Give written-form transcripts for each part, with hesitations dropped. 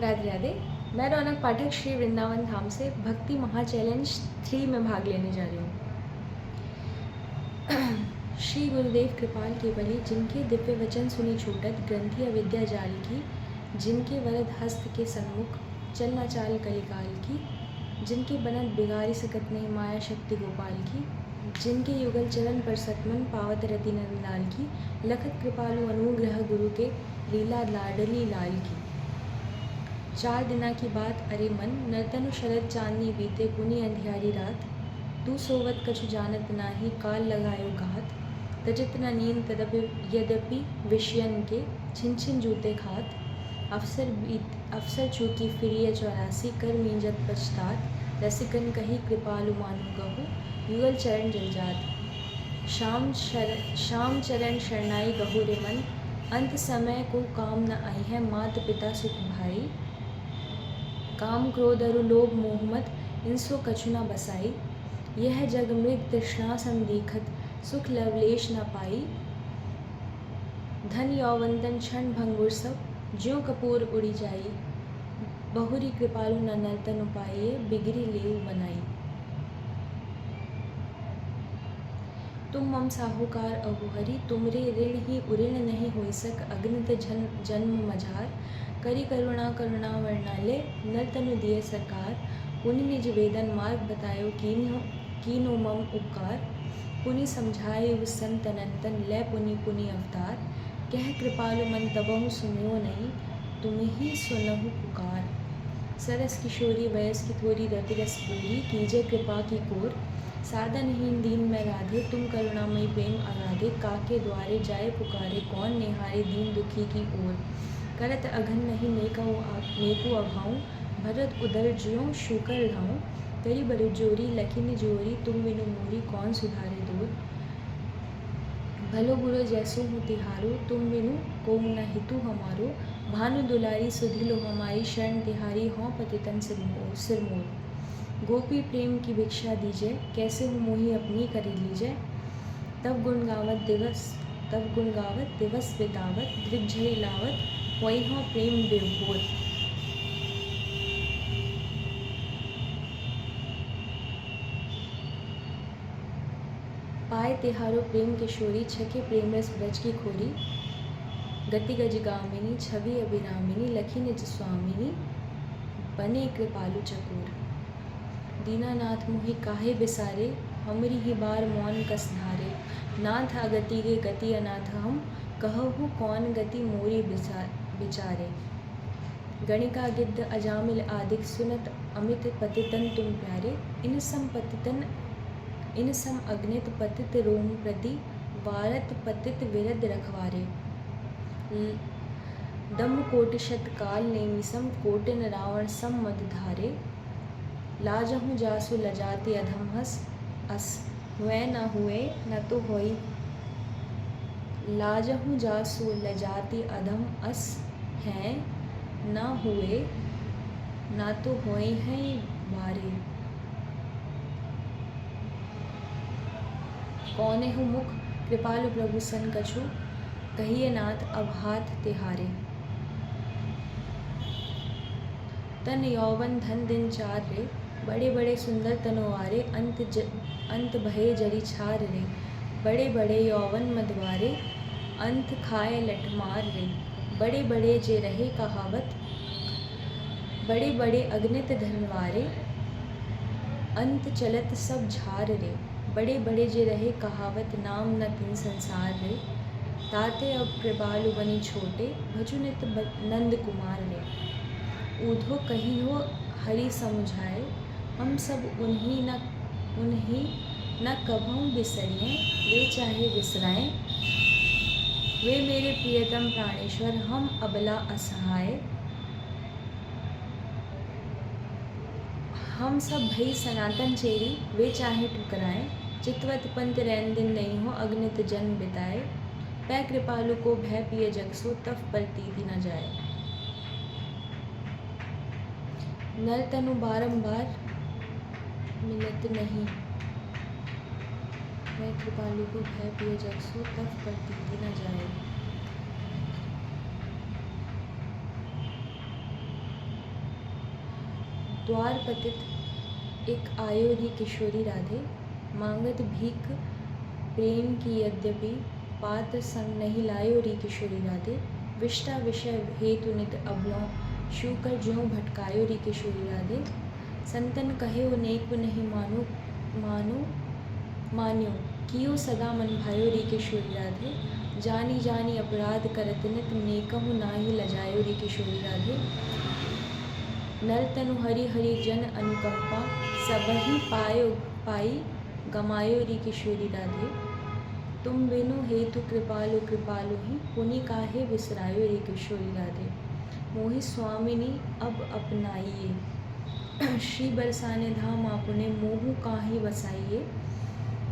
राधे राधे। मैं रौनक पाठक श्री वृंदावन धाम से भक्ति महा चैलेंज 3 में भाग लेने जा रही हूँ। श्री गुरुदेव कृपाल केवली, जिनके दिव्य वचन सुनी छूटत ग्रंथि अविद्या जाल की, जिनके वरद हस्त के सन्मुख चलना चाल कलिकाल की, जिनके बनत बिगारी सकत नहीं माया शक्ति गोपाल की, जिनके युगल चरण पर सतमन पावत रति नंदलाल की, लखत कृपालु अनुग्रह गुरु के लीला लाडली लाल की। 4 दिना की बात अरे मन, नर्तनु शरद चांदनी बीते पुनि अंधियारी रात, तू सोवत कछु जानत नाही काल लगायो घात, तजित न नींद तदपि यद्यपि विषयन के छिन छिन जूते खात, अवसर चूकी फिरिय 84 कर मींजत पछतात, रसिकन कही कृपालु मानु गहु युगल चरण जलजात, श्याम चरण शरणाई गहु रे मन, अंत समय को काम न आई है मात पिता सुख भाई, काम क्रोध अरु लोभ मोह मत इनसो कछु न बसाई, यह जग मृग तृष्णा सम दीखत सुख लवलेश न पाई, धन यौवंतन क्षण भंगुर सब ज्यों कपूर उड़ी जाई, बहुरी कृपालु न नर्तन उपाये बिगड़ी लेव बनाई। तुम मम साहूकार अहुहरि, तुमरे ऋण ही उऋण नहीं होई सक अग्नित जन्म मझार, करी करुणा करुणा वर्णाले नर्तनु दिए सरकार, पुनि निज वेदन मार्ग बतायो कीनो मम उपकार, पुनि समझाए संत अनंतन ले पुनि पुनि अवतार, कह कृपालु मन तबहु सुनियो नहीं तुम ही सुनहु पुकार, सरस किशोरी वयस की थोड़ी रति रस पूरी, कीजे कृपा की कोर, साधनहीन दीन में राधे तुम करुणामयी प्रेम अगाधे, काके द्वारे जाए पुकारे कौन निहारे दीन दुखी की ओर, करत अघन नहीं नेको अभाऊं, भरत उदर ज्यों शूकर लाऊं, तेरी बड़ी जोरी लखिन जोरी तुम बिनु मोरी कौन सुधारे दूर, भलो बुरो जैसो हूँ तिहारो तुम बिनु को न हितु हमारो, भानु दुलारी सुधिलो हमारी शरण तिहारी हों पतितन सिर मोर, गोपी प्रेम की भिक्षा दीजिए कैसे हो मोही अपनी करी लीजिए, तब गुण गावत दिवस बितावत दृग्झरी लावत वही हो प्रेम बेभोर, पाए तिहारो प्रेम किशोरी छके प्रेम रस ब्रज की खोरी, गति गज गामिनी छवि अभिरामिनी लखी निज स्वामिनी बने कृपालु चकोर, दीनानाथ मोहि काहे बिसारे हमरी ही बार मौन कस धारे, नाथ अगति गे गति अनाथ हम कहहु कौन गति मोरी बिचारे, गणिका गिद्ध अजामिल आदिक सुनत अमित पतितन तुम प्यारे, इन सम अग्नित पतित रोम प्रति वारत पतित विरद रखवारे, दम कोटिशत काल नेमिसम कोटिन रावण सम मद धारे, लाजहूँ जासु लजाति अधम अस हुए न हुए न तो होई, लाजहूँ जासु लजाति अधम अस हैं न हुए न तो होए हैं बारे, कौने हूँ मुख कृपालु प्रभु सन कछु कहिए नाथ अब हाथ तिहारे, तन यौवन धन दिन चार रे बड़े बड़े सुंदर तनवारे, अंत भये जरी छार रे बड़े बड़े यौवन मदवारे, अंत खाए लठमार रे बड़े बड़े जे रहे कहावत, बड़े बड़े अग्नित धनवारे अंत चलत सब झार रे, बड़े बड़े जे रहे कहावत नाम न तिन संसार रे, ताते अब कृपालु बनी छोटे भजुनित नंद कुमार रे, ऊधो कही हो हरि समुझाए हम सब उन्हीं न कभों बिसरिए, वे चाहे बिसराएं वे मेरे प्रियतम प्राणेश्वर हम अबला असहाय, हम सब भई सनातन चेरी वे चाहे ठुकराएं, चितवत पंत रैन दिन नहीं हो अग्नित जन्म बिताए, पै कृपालु को भय पिय जगसो तफ पर तीति न जाए, नर तनु बारंबार मिलत नहीं, मैं कृपालु को भय पिय जगसो तफ पर तीति न जाए। द्वार पतित एक आयो री किशोरी राधे, मांगत भीख प्रेम की यद्यपि, पात्र संग नहीं लायो री किशोरी राधे। विष्टा विषय हेतु नित अबलों, शूकर ज्यों भटकायो री किशोरी राधे। संतन कहे नेक नहीं मानो मानो मान्यो, कियो सदा मन भायो री किशोरी राधे। जानी जानी अपराध करत नित, नेकहु नाही लजायो री किशोरी राधे। नर तनु हरि हरि जन अनुकंपा, सबहि पायो पाई गमायो री किशोरी राधे। तुम बिनु हेतु कृपालु कृपालु ही, पुनि काहे बिसरायो री किशोरी राधे। मोहि स्वामिनी अब अपनाइए, श्री बरसाने धाम आपने मोहु काहि बसाइए।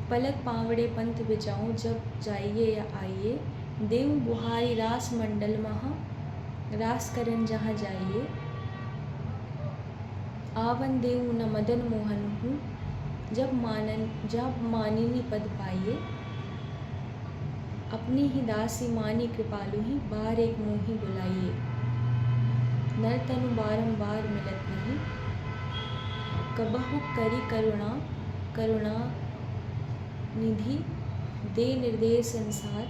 पलक पावड़े पंथ बिजाऊं, जब जाइए या आइए। देव बुहारी रास मंडल महा, रास करन जहाँ जाइए। आवन देव न मदन मोहन हूँ, जब मानिनी पद पाइए। अपनी ही दासी मानी कृपालु ही, बार एक मोहि बुलाइए। नर तनु बारंबार मिलत नहीं, कबहु करी करुणा करुणा निधि। दे निर्देश संसार,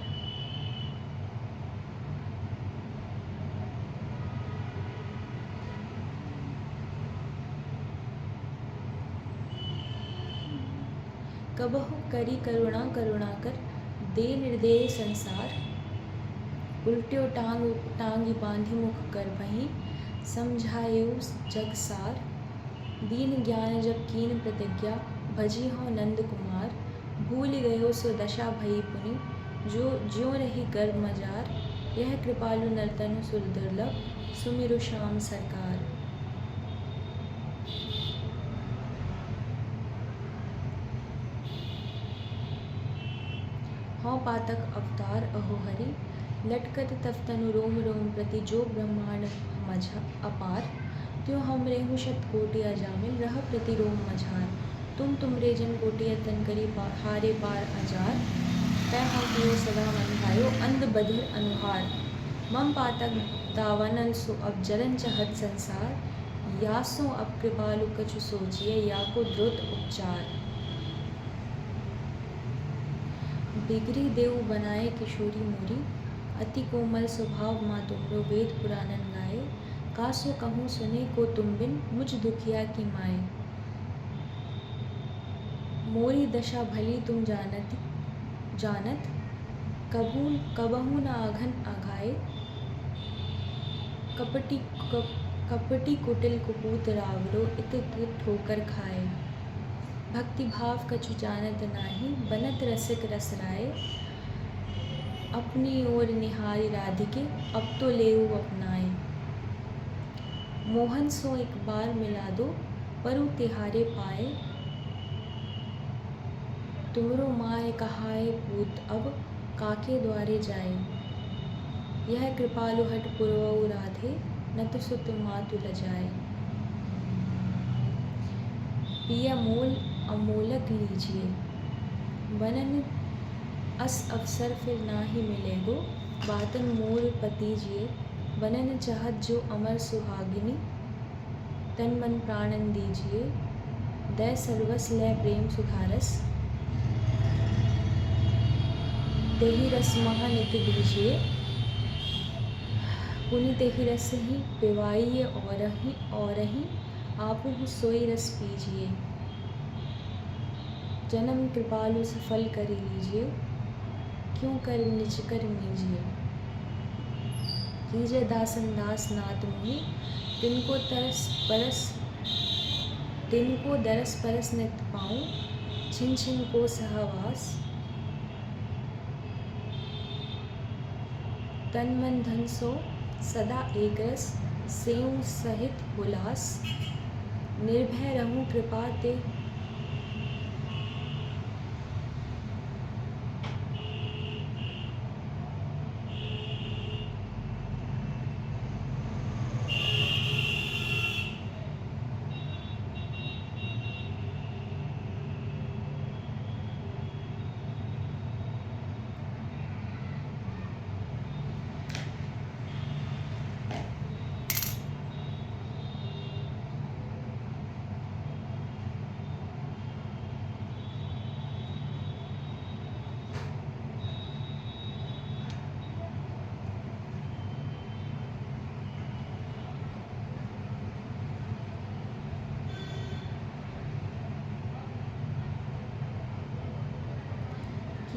कबहु करी करुणा करुणाकर, दे निर्देश संसार। उल्ट्यो टांगी बांधी मुख कर वहीं, समझायो जग सार। दीन ज्ञान जब कीन प्रतिज्ञा, भजी हो नंद कुमार। भूल गयो सो दशा भई पुनि, जो ज्यों रही गर्भ मजार। यह कृपालु नर्तन सुर दुर्लभ, सुमिरु श्याम सरकार। हौ पातक अवतार अहो हरि, लटकत तफ तनु रोम रोम प्रति। जो ब्रह्मांड मझ अपार, त्यों हम रेहु शत कोटि अजामिल। रह प्रति रोम मझार, तुमरे जन कोटि तन करी हारे पार अजार। तै हम कियो सदा मन भायो, अंध बधिर अनुहार। मम पातक दावानल सो अब जरन चहत संसार। यासो अब कृपालु कछु सोचिए, या को द्रुत उपचार। बिगड़ी देव बनाए किशोरी मोरी, अति कोमल स्वभाव माँ तुमरो। वेद पुराणन गाए, कासो कहूँ सुने को तुम बिन, मुझ दुखिया की माए। मोरी दशा भली तुम जानत, कबहू न आघन आघाए। कपटी कुटिल कुपूत रावरो, इत ठोकर खाए। भक्ति भाव कछु जानत नाही, बनत रसिक रस राय। अपनी ओर निहारी राधिके, अब तो लेऊ अपनाए। मोहन सो एक बार मिला दो, परु तिहारे पाए। तुमरो माय कहाए पूत अब, काके द्वारे जाए। यह कृपालु हट पुरवऊ राधे, नत सुत मातु लजाए। पिया मोल अमोलक लीजिए, बनन अस अवसर फिर ना ही मिलेगो। बातन मोर पतीजिए, बनन चाहत जो अमर सुहागिनी। तन मन प्राणन दीजिए, दय सर्वस लय प्रेम सुधारस। तेहि रस महा नित दीजिए, पुनि तेहि रस ही पिवाइए। और ही आपु सोई रस पीजिए। जन्म कृपालु सफल कर लीजिए, क्यों कर निज कर मीजिए। कीजे दासन दास नाथ मुनि, तिनको दरस परस नित पाऊँ। छिन छिन को सहवास, तन मन धन सो सदा एक रस। सेऊ सहित हुलास, निर्भय रहूं कृपा ते।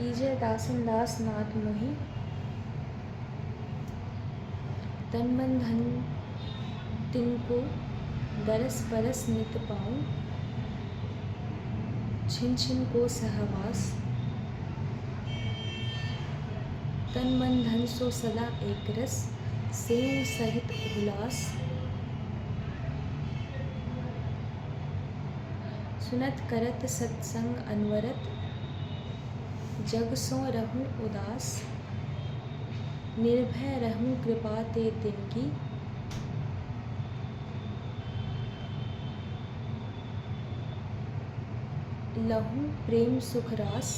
कीजय दासन दास नाथ मोहि, तन मन धन तिनको दरस परस नित पाऊँ, छिन छिन को सहवास, तन मन धन सो सदा एक रस, सेव सहित उल्लास, सुनत करत सत्संग अनवरत, जग सो रहूं उदास, निर्भय रहूं कृपा ते तिनकी, लहूं प्रेम सुख रास।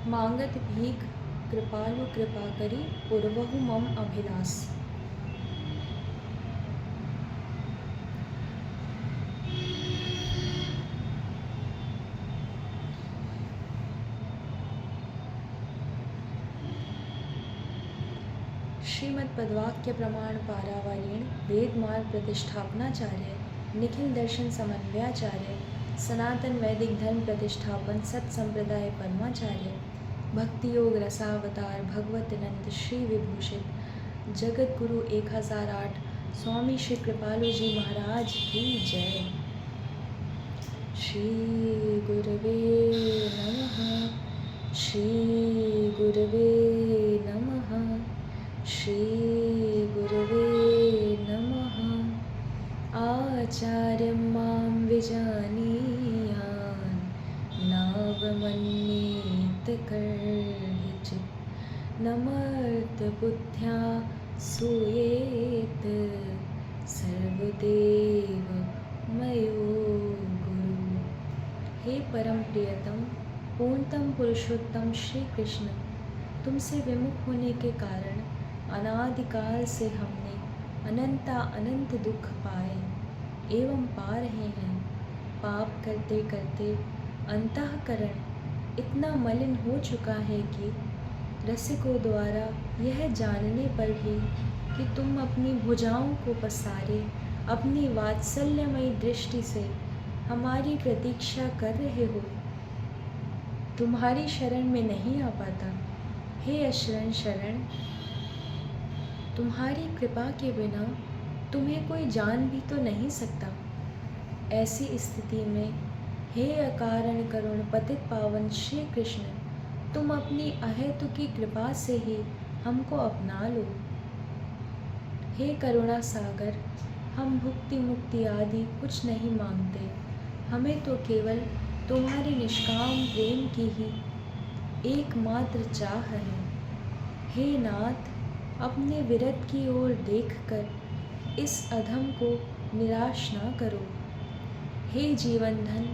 मांगत भीख कृपालु कृपा करी, पुरवहु मम अभिलाष। श्रीमद् पदवाक्य प्रमाण पारावार्यण वेद मार्ग प्रतिष्ठापनाचार्य, निखिल दर्शन समन्वयाचार्य, सनातन वैदिक धर्म प्रतिष्ठापन सत संप्रदाय परमाचार्य, भक्ति योग रसावतार भगवत नंद श्री विभूषित जगत गुरु 1008 स्वामी श्री कृपालु जी महाराज की जय। श्री गुरवे नमः, श्री गुरवे नमः, श्री गुरवे नमः। आचार्यं मां विजानीयान्, नावमन्येत कर्हिचित्, नमर्तबुद्ध्या सूयेत, सर्वदेव मयो गुरु। हे परम प्रियतम पूर्णतम पुरुषोत्तम श्री कृष्ण, तुमसे विमुख होने के कारण अनादिकाल से हमने अनंता अनंत दुख पाए एवं पा रहे हैं। पाप करते करते अंतःकरण इतना मलिन हो चुका है कि रसिकों द्वारा यह जानने पर भी कि तुम अपनी भुजाओं को पसारे अपनी वात्सल्यमयी दृष्टि से हमारी प्रतीक्षा कर रहे हो, तुम्हारी शरण में नहीं आ पाता। हे अशरण शरण, तुम्हारी कृपा के बिना तुम्हें कोई जान भी तो नहीं सकता। ऐसी स्थिति में हे अकारण करुण पतित पावन श्री कृष्ण, तुम अपनी अहेतु की कृपा से ही हमको अपना लो। हे करुणा सागर, हम भुक्ति मुक्ति आदि कुछ नहीं मांगते, हमें तो केवल तुम्हारे निष्काम प्रेम की ही एकमात्र चाह है। हे नाथ, अपने विरत की ओर देखकर इस अधम को निराश ना करो। हे जीवन धन,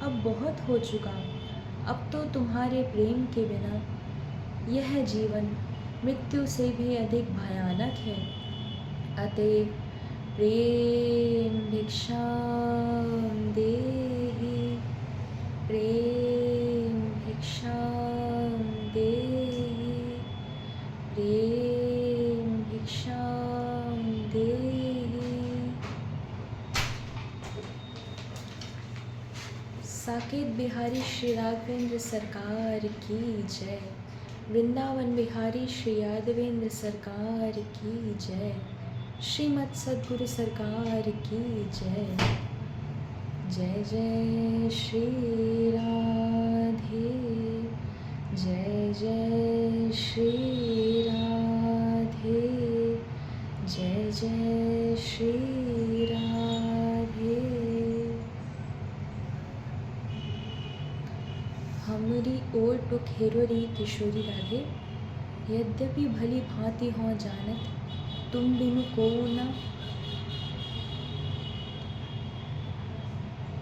अब बहुत हो चुका, अब तो तुम्हारे प्रेम के बिना यह जीवन मृत्यु से भी अधिक भयानक है। अतएव प्रेम भिक्षाम देहि, प्रेम भिक्षाम देहि, प्रेम भिक्षाम देहि। साकेत बिहारी श्री राघवेंद्र सरकार की जय। वृंदावन बिहारी श्री यादवेंद्र सरकार की जय। श्रीमद् सद्गुरु सरकार की जय। जय जय श्री राधे, जय जय श्री राधे, जय जय श्री राधे। हमरी ओर टुक हेरोरी किशोरी राधे, यद्यपि भली भांति हों जानत, तुम बिनु को न,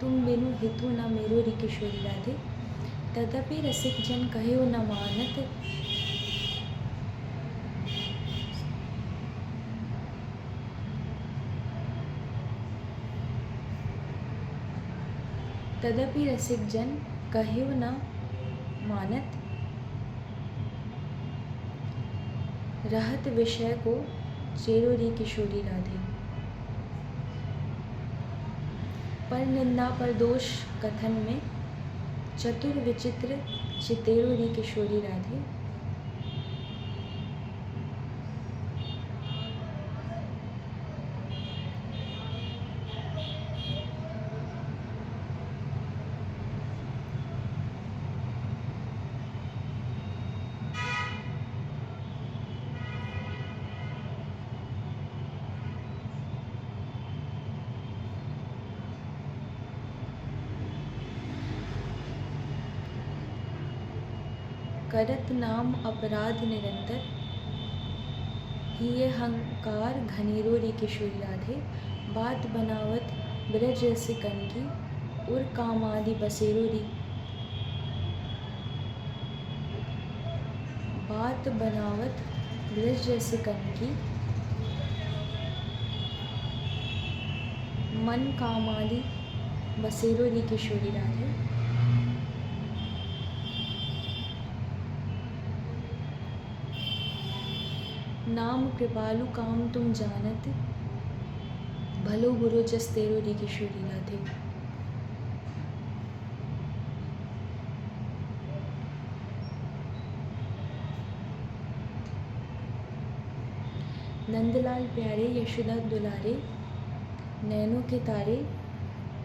तुम बिनु हितु न मेरो री किशोरी राधे, तदपि रसिक जन कहो न मानत। तदपि रसिक जन कहो न मानत, रहत विषय को चेरोरी किशोरी राधे। पर निंदा पर दोष कथन में चतुर विचित्र चितेरोरी किशोरी राधे। करत नाम अपराध निरंतर ही ये हंकार घनेरोरी किशोरी राधे। बात बनावत ब्रज रस कनकी उर कामादि बसेरोरी। बात बनावत ब्रज रस कनकी मन कामादि बसेरोरी किशोरी राधे। नाम कृपालु काम तुम जानत भलो बुरो जस तेरोरी किशोरी राधे। नंदलाल प्यारे यशोदा दुलारे नैनों के तारे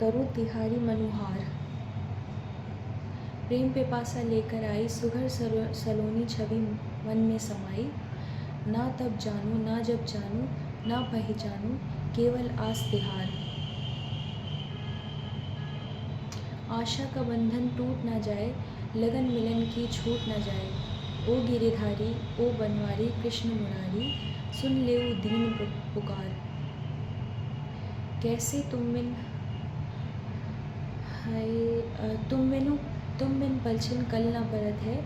करो तिहारी मनुहार। प्रेम पिपासा लेकर आई सुघर सलोनी छवि मन में समाई। ना तब जानू ना जब जानू ना पहचानू केवल आस तिहार। आशा का बंधन टूट ना जाए लगन मिलन की छूट ना जाए। ओ गिरिधारी ओ बनवारी कृष्ण मुरारी सुन ले वो दीन पुकार। कैसे तुम बिन पलछिन कल ना परत है।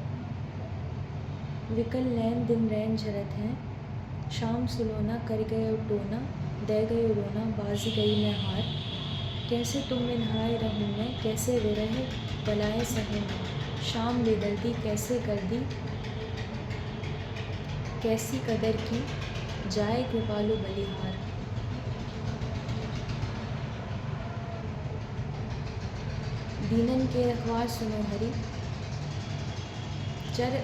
विकल नैन दिन रैन झरत हैं। शाम सुलोना कर गयो टोना दे गयो रोना बाजी गई मैं हार। कैसे तुम बिन हाय रहूँ मैं कैसे विरह बलाए सहे मैं। शाम बेदर्दी कैसे कर दी कैसी कदर की जाए कृपालु बलिहार। दीनन के रखवार सुनो हरि चर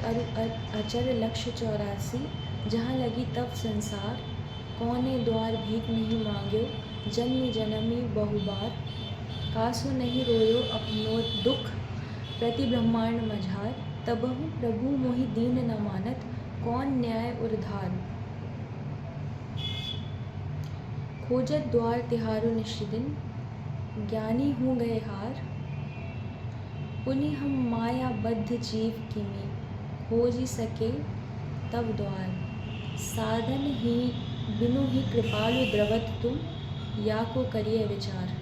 अचर लक्ष्य 84। जहाँ लगी तब संसार कौने द्वार भीख नहीं मांग्यो जन्मी जन्मी बहुबार। कासु नहीं रोयो अपनो दुख प्रति ब्रह्मांड मझार। तबहु प्रभु मोहि दीन न मानत कौन न्याय उर्धार। खोजत द्वार तिहारो निशिदिन ज्ञानी हूँ गए हार। पुनि हम माया बद्ध जीव किमी खोजी सके तब द्वार। साधन ही बिनु ही कृपालु द्रवत तुम या को करिए विचार।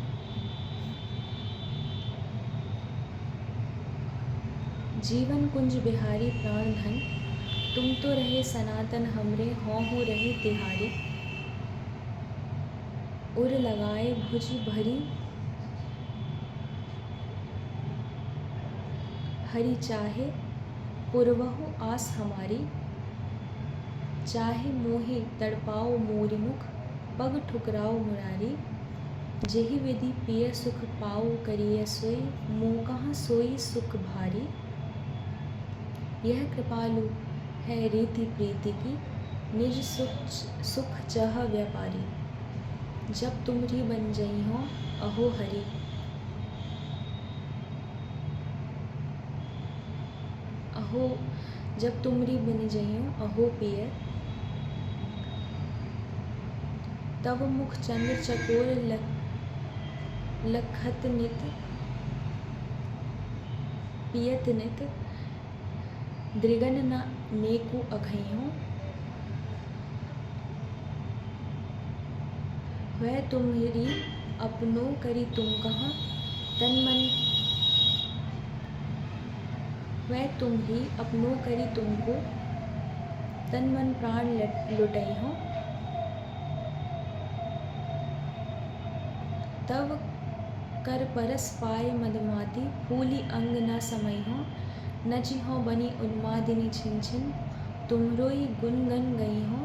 जीवन कुंज बिहारी प्राण धन तुम तो रहे सनातन हमरे हों रही तिहारी। उर लगाए भुज भरी हरि चाहे पुरवहु आस हमारी। चाहे मोहि तड़पाओ मोरि मुख पग ठुकराओ मुरारी। जेहि विधि पिय सुख पाओ करिय सोई मोह कहाँ सोई सुख भारी। यह कृपालु है रीति प्रीति की निज सुख चाह व्यापारी। जब तुमरी बन जई हो अहो हरि अहो जब तुमरी बन जई हो अहो पिय। तब मुख चंद्र चकोर लखत नित पियत नित दृगन न नेकु अघइयों। वह तुम्हारी अपनो करी तुम कहाँ तन मन। वह तुम ही अपनो करी तुमको तन मन प्राण लुटई हो। तब कर परस पाए मदमाती फूली अंग न समय हो। नची हो बनी उन्मादिनी छिन छिन तुमरो ही गुण गन गई हो।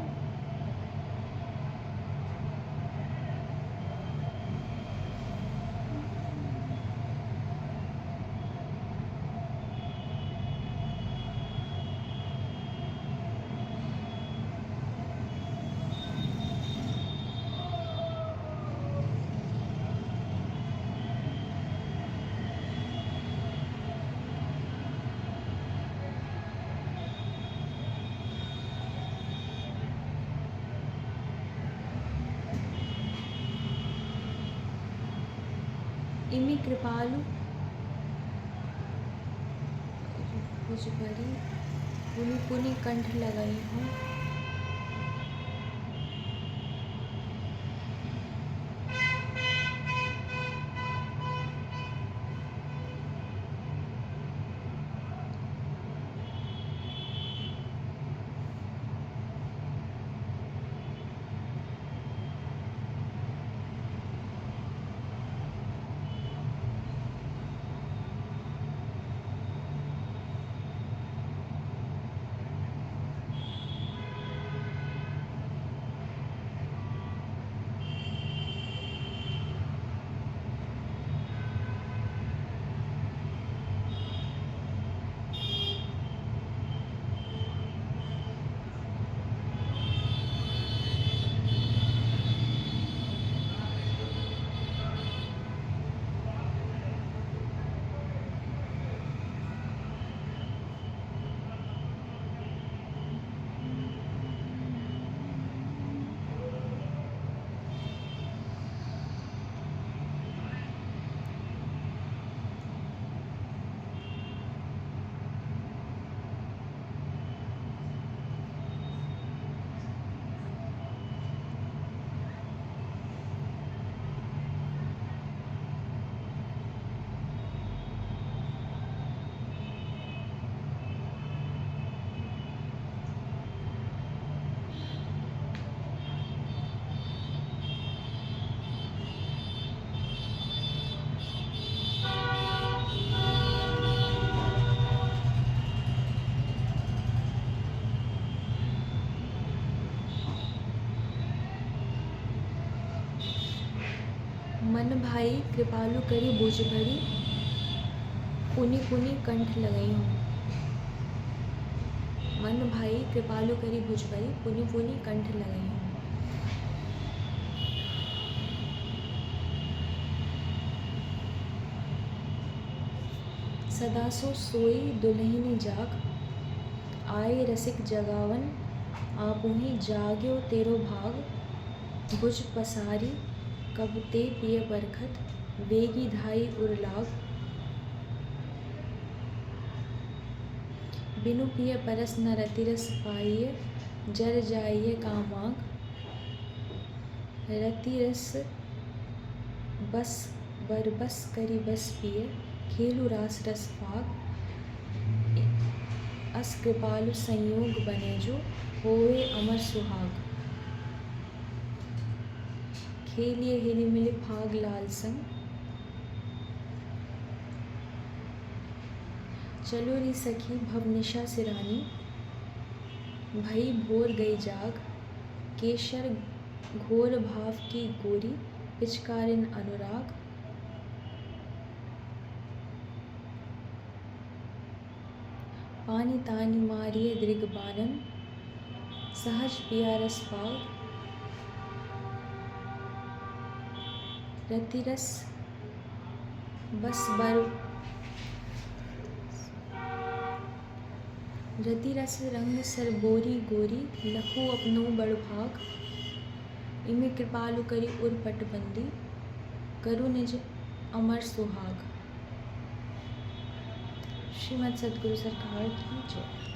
इमि कृपालु भुज भरी पुनि पुनि कंठ लगाई हूँ। मन भाई कृपालु करी बुझ भरी पुनि पुनि कंठ लगई हूँ। मन भाई कृपालु करी भुज भरी पुनि पुनि कंठ लगई हूँ। सदा सो सोई दुल्हिन जाग आए रसिक जगावन आपुहि जाग्यो तेरो भाग भुज पसारी कब ते पिय बरखत वेगी धाई उरलाग बिनु पिय परस न रतिरस पाइय जर जाइय कामाग रतिरस बस बरबस करी बस पिय खेलु रास रस पाग अस कृपालु संयोग बने जो होए अमर सुहाग खेलिए हिली मिली फाग लाल संग चलो री सखी भवनिशा सिरानी भई भोर गई जाग केशर घोर भाव की गोरी पिचकारिन अनुराग पानी तानी मारिए दृगबानन सहज पिया रस पाग रतिरस बस बर रतिरस रंग सरबोरी गोरी लखो अपनो बड़ भाग इमे कृपालु करी उर पटबंदी करु निज अमर सुहाग। श्रीमद् सद्गुरु सरकार की जय।